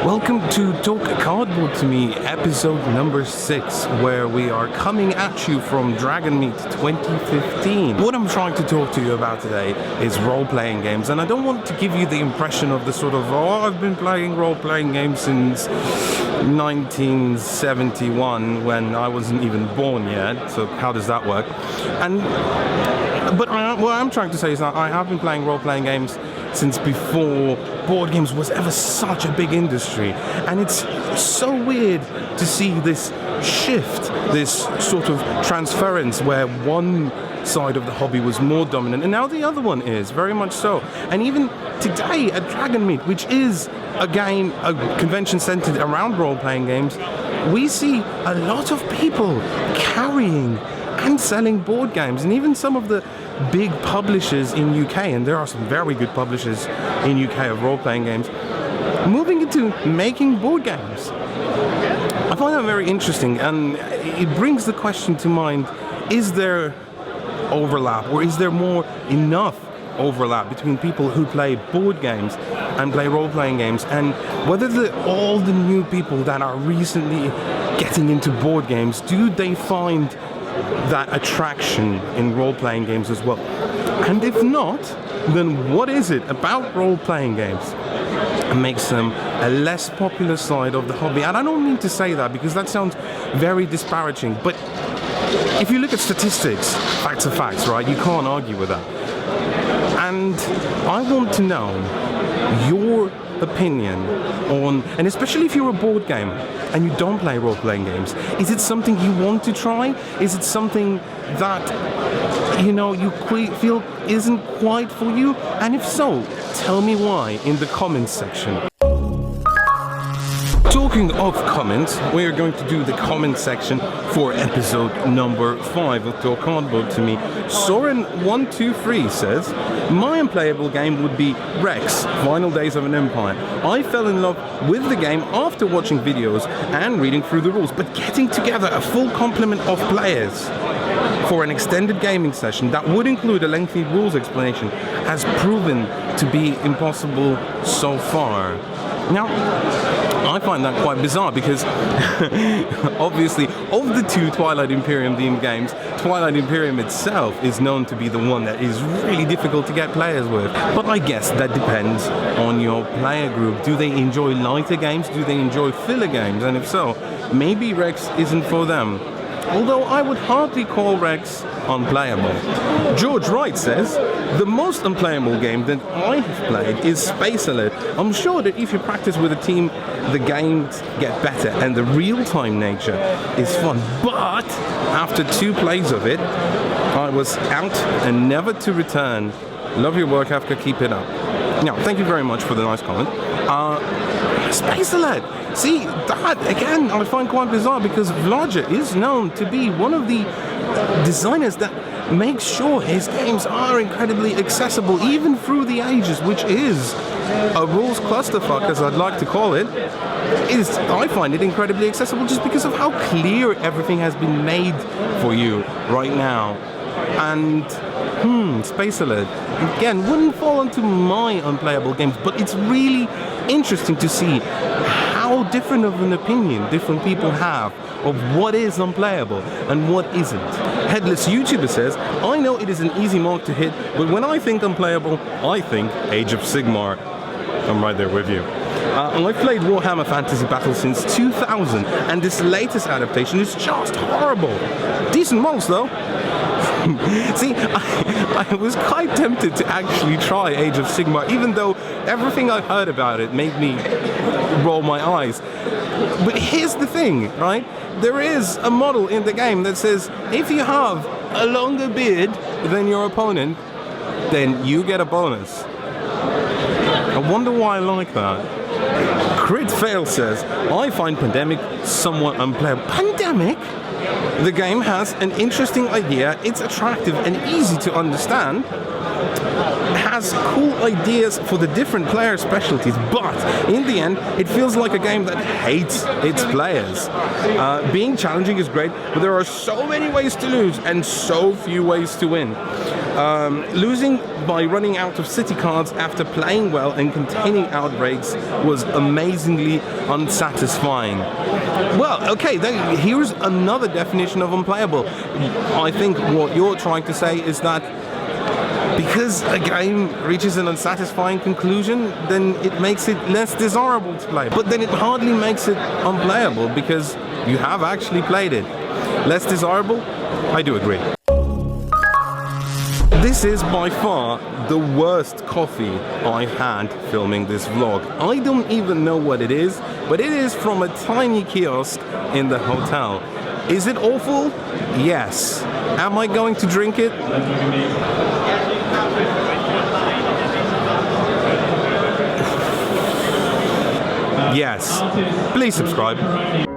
Welcome to Talk Cardboard to Me, episode number 6, where we are coming at you from Dragonmeet 2015. What I'm trying to talk to you about today is role-playing games, and I don't want to give you the impression of the sort of, I've been playing role-playing games since 1971, when I wasn't even born yet, so how does that work? But what I'm trying to say is that I have been playing role-playing games since before board games was ever such a big industry, and it's so weird to see this shift, this sort of transference where one side of the hobby was more dominant and now the other one is, very much so. And even today at Dragonmeet, which is a convention centered around role-playing games, we see a lot of people carrying and selling board games, and even some of the big publishers in UK, and there are some very good publishers in UK of role-playing games, moving into making board games. I find that very interesting, and it brings the question to mind, is there overlap, or is there enough overlap between people who play board games and play role-playing games, and whether all the new people that are recently getting into board games, do they find that attraction in role-playing games as well? And if not, then what is it about role-playing games that makes them a less popular side of the hobby? And I don't mean to say that because that sounds very disparaging, but if you look at statistics, facts are facts, right? You can't argue with that. And I want to know your opinion on, and especially if you're a board gamer and you don't play role-playing games, is it something you want to try? Is it something that you feel isn't quite for you? And if so, tell me why in the comments section. Talking of comments, we are going to do the comment section for episode number 5 of Talk Cardboard to Me. Soren123 says, my unplayable game would be Rex, Final Days of an Empire. I fell in love with the game after watching videos and reading through the rules, but getting together a full complement of players for an extended gaming session that would include a lengthy rules explanation has proven to be impossible so far. Now, I find that quite bizarre because obviously of the two Twilight Imperium themed games, Twilight Imperium itself is known to be the one that is really difficult to get players with. But I guess that depends on your player group. Do they enjoy lighter games? Do they enjoy filler games? And if so, maybe Rex isn't for them. Although I would hardly call Rex unplayable. George Wright says, the most unplayable game that I have played is Space Alert. I'm sure that if you practice with a team, the games get better and the real-time nature is fun. But after 2 plays of it, I was out and never to return. Love your work, Efka, keep it up. Now, thank you very much for the nice comment. Space Alert! See, that, again, I find quite bizarre because Vlaja is known to be one of the designers that makes sure his games are incredibly accessible, even through the ages, which is a rules clusterfuck, as I'd like to call it. I find it incredibly accessible just because of how clear everything has been made for you right now. And Space Alert, again, wouldn't fall into my unplayable games, but it's really interesting to see how different of an opinion different people have of what is unplayable and what isn't. Headless YouTuber says, I know it is an easy mark to hit, but when I think unplayable, I think Age of Sigmar. I'm right there with you. I've played Warhammer Fantasy Battle since 2000, and this latest adaptation is just horrible. Decent models though. See, I was quite tempted to actually try Age of Sigmar, even though everything I've heard about it made me roll my eyes. But here's the thing, right? There is a model in the game that says, if you have a longer beard than your opponent, then you get a bonus. I wonder why I like that. Crit Fail says, I find Pandemic somewhat unplayable. Pandemic? The game has an interesting idea, it's attractive and easy to understand, has cool ideas for the different player specialties, but in the end, it feels like a game that hates its players. Being challenging is great, but there are so many ways to lose and so few ways to win. Losing by running out of city cards after playing well and containing outbreaks was amazingly unsatisfying. Well, okay, then here's another definition of unplayable. I think what you're trying to say is that because a game reaches an unsatisfying conclusion, then it makes it less desirable to play. But then it hardly makes it unplayable because you have actually played it. Less desirable? I do agree. This is by far the worst coffee I've had filming this vlog. I don't even know what it is, but it is from a tiny kiosk in the hotel. Is it awful? Yes. Am I going to drink it? Yes. Please subscribe.